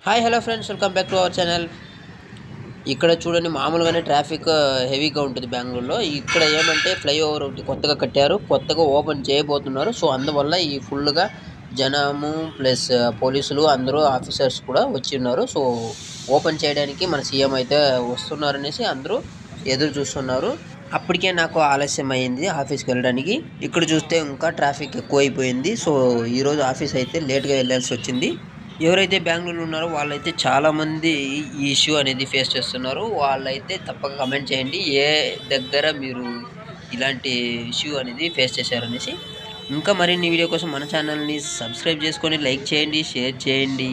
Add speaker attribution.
Speaker 1: Hi hello friends, welcome back to our channel. ఇక్కడ చూడండి, మామూలుగానే ట్రాఫిక్ హెవీగా ఉంటుంది బెంగళూరులో. ఇక్కడ ఏమంటే ఫ్లైఓవర్ ఒకటి కొత్తగా కట్టారు, కొత్తగా ఓపెన్ చేయబోతున్నారు. సో అందువల్ల ఈ ఫుల్గా జనము ప్లస్ పోలీసులు అందరూ ఆఫీసర్స్ కూడా వచ్చి ఉన్నారు. సో ఓపెన్ చేయడానికి మన సీఎం అయితే వస్తున్నారనేసి అందరూ ఎదురు చూస్తున్నారు. అప్పటికే నాకు ఆలస్యం అయింది ఆఫీస్కి వెళ్ళడానికి. ఇక్కడ చూస్తే ఇంకా ట్రాఫిక్ ఎక్కువైపోయింది. సో ఈరోజు ఆఫీస్ అయితే లేట్గా వెళ్ళాల్సి వచ్చింది. ఎవరైతే బెంగళూరులో ఉన్నారో వాళ్ళైతే చాలామంది ఈ ఇష్యూ అనేది ఫేస్ చేస్తున్నారు. వాళ్ళైతే తప్పక కమెంట్ చేయండి, ఏ దగ్గర మీరు ఇలాంటి ఇష్యూ అనేది ఫేస్ చేశారనేసి. ఇంకా మరిన్ని వీడియో కోసం మన ఛానల్ని సబ్స్క్రైబ్ చేసుకొని లైక్ చేయండి, షేర్ చేయండి.